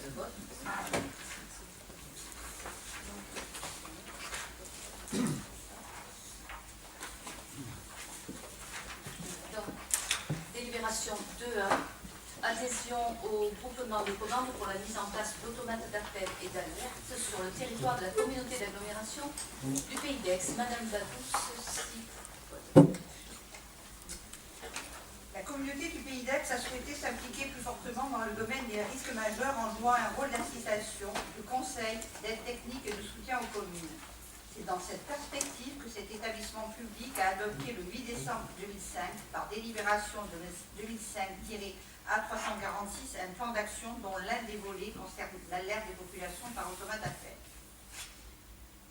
de vote. Donc, délibération 2.1. Adhésion au groupement de commandes pour la mise en place d'automates d'appel et d'alerte sur le territoire de la communauté d'agglomération du Pays d'Aix. Madame Dadous, La communauté du Pays d'Aix a souhaité s'impliquer plus fortement dans le domaine des risques majeurs en jouant un rôle d'incitation, de conseil, d'aide technique et de soutien aux communes. C'est dans cette perspective que cet établissement public a adopté le 8 décembre 2005, par délibération de 2005-A346, un plan d'action dont l'un des volets concerne l'alerte des populations par automate d'appel.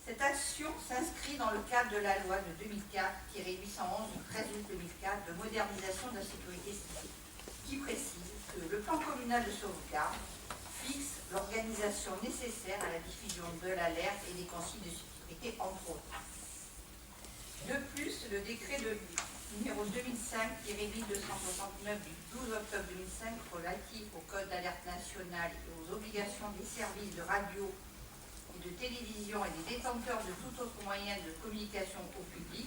Cette action s'inscrit dans le cadre de la loi de 2004-811 du 13 août 2004 de modernisation de la sécurité civile, qui précise que le plan communal de sauvegarde fixe l'organisation nécessaire à la diffusion de l'alerte et des consignes de sécurité, entre autres. De plus, le décret numéro 2005-1269 du 12 octobre 2005 relatif au Code d'alerte national et aux obligations des services de radio et de télévision et des détenteurs de tout autre moyen de communication au public,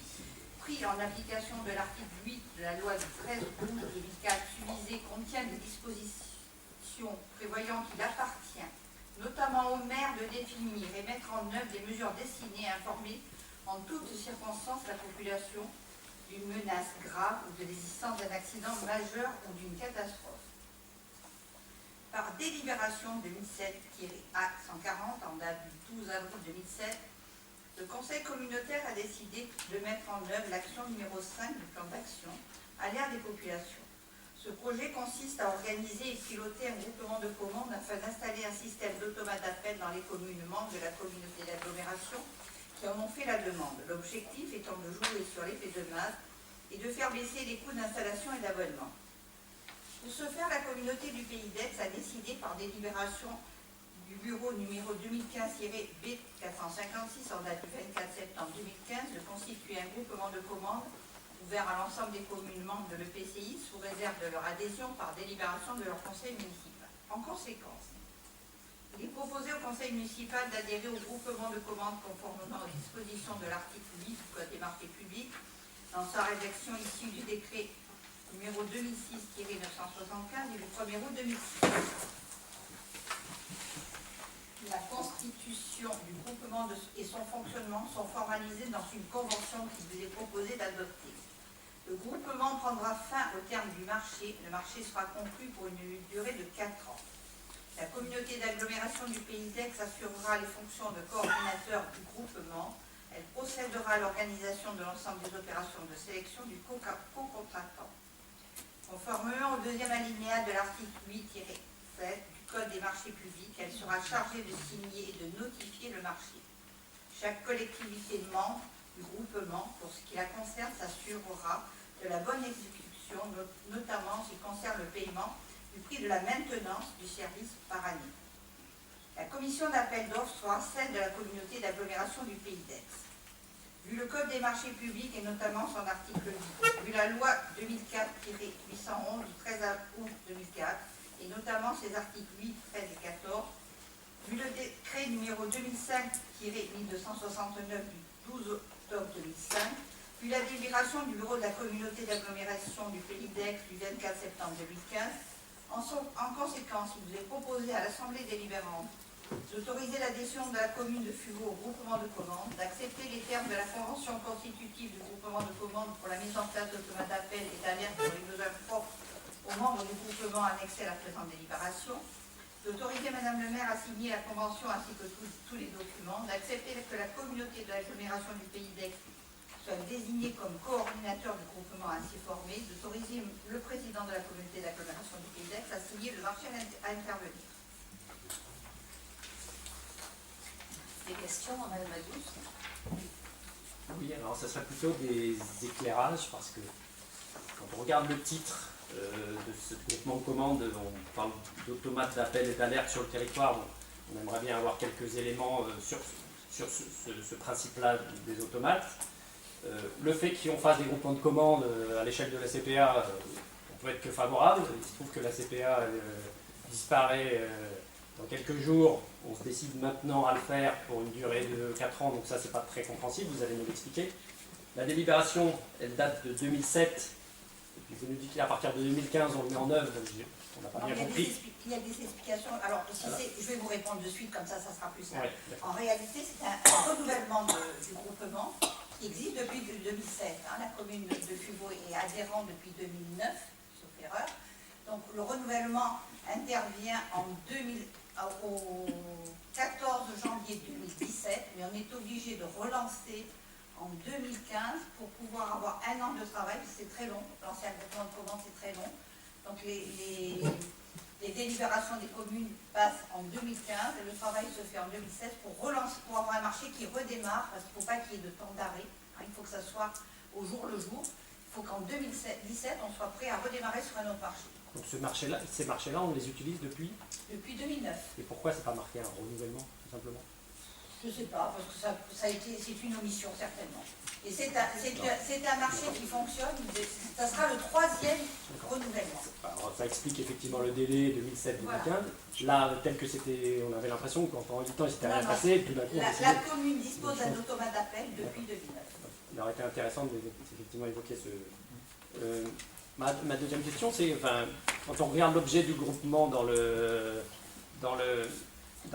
pris en application de l'article 8 de la loi du 13 août 2004 susvisée, contient des dispositions prévoyant qu'il appartient notamment aux maires de définir et mettre en œuvre des mesures destinées à informer en toutes circonstances la population d'une menace grave ou de l'existence d'un accident majeur ou d'une catastrophe. Par délibération 2007-A140 en date du 12 avril 2007, le Conseil communautaire a décidé de mettre en œuvre l'action numéro 5 du plan d'action à l'ère des populations. Ce projet consiste à organiser et piloter un groupement de commandes afin d'installer un système d'automates d'appel dans les communes membres de la communauté d'agglomération qui en ont fait la demande. L'objectif étant de jouer sur l'effet de masse et de faire baisser les coûts d'installation et d'abonnement. Pour ce faire, la communauté du Pays d'Aix a décidé par délibération du bureau numéro 2015-B456 en date du 24 septembre 2015 de constituer un groupement de commandes ouvert à l'ensemble des communes membres de l'EPCI sous réserve de leur adhésion par délibération de leur conseil municipal. En conséquence, il est proposé au conseil municipal d'adhérer au groupement de commandes conformément aux dispositions de l'article 8 du Code des marchés publics dans sa rédaction issue du décret numéro 2006-975 du 1er août 2006. La constitution du groupement et son fonctionnement sont formalisés dans une convention qui vous est proposée d'adopter. Le groupement prendra fin au terme du marché. Le marché sera conclu pour une durée de 4 ans. La communauté d'agglomération du Pays d'Aix assurera les fonctions de coordinateur du groupement. Elle procédera à l'organisation de l'ensemble des opérations de sélection du co-contractant. Conformément au deuxième alinéa de l'article 8-7 du Code des marchés publics, elle sera chargée de signer et de notifier le marché. Chaque collectivité membre du groupement, pour ce qui la concerne, s'assurera de la bonne exécution, notamment en ce qui concerne le paiement du prix de la maintenance du service par année. La commission d'appel d'offres sera celle de la communauté d'agglomération du Pays d'Aix. Vu le Code des marchés publics et notamment son article 8, vu la loi 2004-811 du 13 août 2004 et notamment ses articles 8, 13 et 14, vu le décret numéro 2005-1269 du 12 octobre 2005, vu la délibération du bureau de la communauté d'agglomération du Pays d'Aix du 24 septembre 2015, en conséquence, il vous est proposé à l'Assemblée délibérante d'autoriser l'adhésion de la commune de Fuveau au groupement de commandes, d'accepter les termes de la convention constitutive du groupement de commandes pour la mise en place d'automates d'appel et d'alerte pour les besoins propres aux membres du groupement annexé à la présente délibération, d'autoriser Madame le maire à signer la convention ainsi que tous les documents, d'accepter que la communauté de l'agglomération du Pays d'Aix soit désigné comme coordinateur du groupement ainsi formé, d'autoriser le président de la communauté d'agglomération du Pays d'Aix à signer le marché à intervenir. des questions, Madame Dadous? Oui, alors ça serait plutôt des éclairages parce que quand on regarde le titre de ce groupement de commandes, on parle d'automates d'appel et d'alerte sur le territoire. Bon, on aimerait bien avoir quelques éléments sur ce principe-là des automates. Le fait qu'on fasse des groupements de commandes à l'échelle de la CPA, on peut être que favorable. Il se trouve que la CPA disparaît dans quelques jours, on se décide maintenant à le faire pour une durée de 4 ans, donc ça c'est pas très compréhensible, vous allez nous l'expliquer. La délibération, elle date de 2007, et puis vous nous dites qu'à partir de 2015 on le met en œuvre, donc on n'a pas bien compris. Il y a des explications. Alors, si je vais vous répondre de suite, comme ça sera plus simple. Ouais, en réalité, c'est un renouvellement du groupement qui existe depuis 2007. Hein. La commune de Fuveau est adhérente depuis 2009, sauf erreur. Donc, le renouvellement intervient au 14 janvier 2017, mais on est obligé de relancer en 2015 pour pouvoir avoir un an de travail. C'est très long. Lancer un groupement de commandes, c'est très long. Donc les délibérations des communes passent en 2015 et le travail se fait en 2016 pour avoir un marché qui redémarre, parce qu'il ne faut pas qu'il y ait de temps d'arrêt. Hein, il faut que ça soit au jour le jour. Il faut qu'en 2017, on soit prêt à redémarrer sur un autre marché. Donc ces marchés-là, on les utilise depuis 2009. Et pourquoi c'est pas marqué un renouvellement, tout simplement? Je ne sais pas, parce que c'est une omission, certainement. Et c'est un marché qui fonctionne, ça sera le 3e renouvellement. Alors, ça explique effectivement le délai 2007-2015. Voilà. Là, tel que c'était, on avait l'impression qu'en 8 ans, il s'était rien passé, tout d'un coup... La commune dispose d'un automate d'appel depuis 2009. Il aurait été intéressant d'effectivement évoquer ce... Ma deuxième question, c'est, quand on regarde l'objet du groupement dans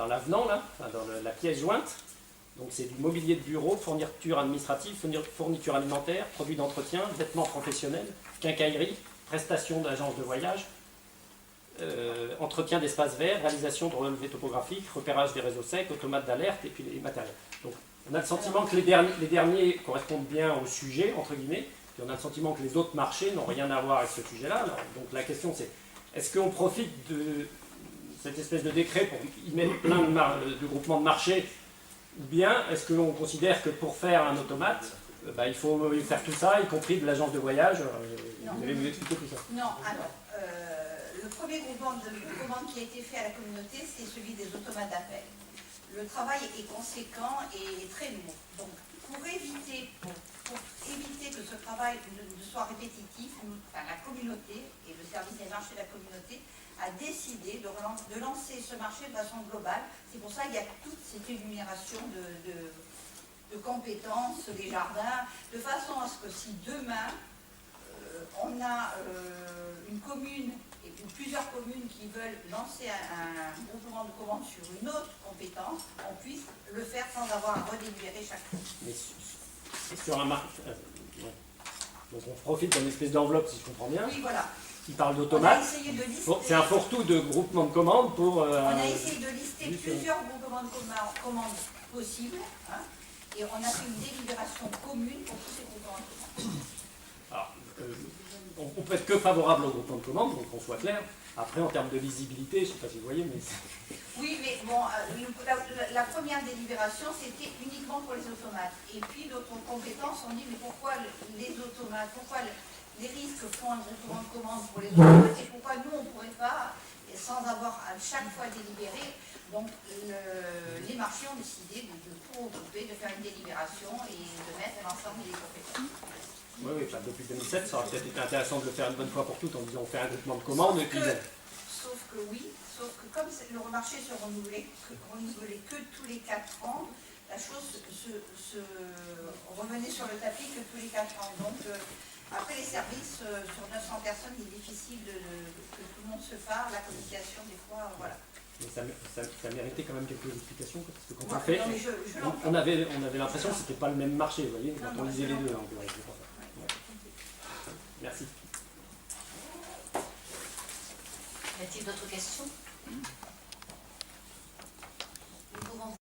l'avenant, là, dans la pièce jointe, donc c'est du mobilier de bureau, fourniture administrative, fourniture alimentaire, produits d'entretien, vêtements professionnels, quincaillerie, prestations d'agence de voyage, entretien d'espaces verts, réalisation de relevés topographiques, repérage des réseaux secs, automates d'alerte et puis les matériels. Donc on a le sentiment que les derniers correspondent bien au sujet, entre guillemets, puis on a le sentiment que les autres marchés n'ont rien à voir avec ce sujet-là. Donc la question c'est, est-ce qu'on profite de cette espèce de décret pour y mettre plein de groupements de marchés, ou bien est-ce que l'on considère que pour faire un automate, il faut faire tout ça, y compris de l'agence de voyage? Vous allez nous expliquer tout ça. Non, alors, le premier groupement de commandes qui a été fait à la communauté, c'est celui des automates d'appel. Le travail est conséquent et très lourd. Donc, pour éviter que ce travail ne soit répétitif, la communauté et le service des marchés de la communauté a décidé de lancer ce marché de façon globale. C'est pour ça qu'il y a toute cette énumération de compétences, des jardins, de façon à ce que si demain, on a une commune ou plusieurs communes qui veulent lancer un groupement de commandes sur une autre compétence, on puisse le faire sans avoir à redélibérer chaque fois. Mais sur un marché... Donc on profite d'une espèce d'enveloppe, si je comprends bien. Oui, voilà. Qui parle d'automates. C'est un fourre-tout de groupement de commandes pour... On a essayé de lister plusieurs groupements de commandes possibles, hein, et on a fait une délibération commune pour tous ces groupements de commandes. Alors, on peut être que favorable au groupement de commandes, donc qu'on soit clair. Après, en termes de lisibilité, je ne sais pas si vous voyez, mais... Oui, mais bon, la première délibération, c'était uniquement pour les automates. Et puis, d'autres compétences, on dit, mais pourquoi les automates, pourquoi les risques font un groupement de commandes pour les automates, et pourquoi nous, on ne pourrait pas, sans avoir à chaque fois délibéré. Donc, les marchés ont décidé de tout regrouper, de faire une délibération et de mettre l'ensemble des compétences. Oui, depuis 2007, ça aurait peut-être été intéressant de le faire une bonne fois pour toutes en disant on fait un groupement de commandes et puis... Sauf que comme le marché se renouvelait que tous les 4 ans, la chose se revenait sur le tapis que tous les 4 ans. Donc après les services, sur 900 personnes, il est difficile que tout le monde se parle, la communication des fois, voilà. Mais ça méritait quand même quelques explications, parce que quand on fait, non, on avait l'impression que c'était pas le même marché, vous voyez, quand on lisait les deux. Donc, ouais. Merci. Y a-t-il d'autres questions?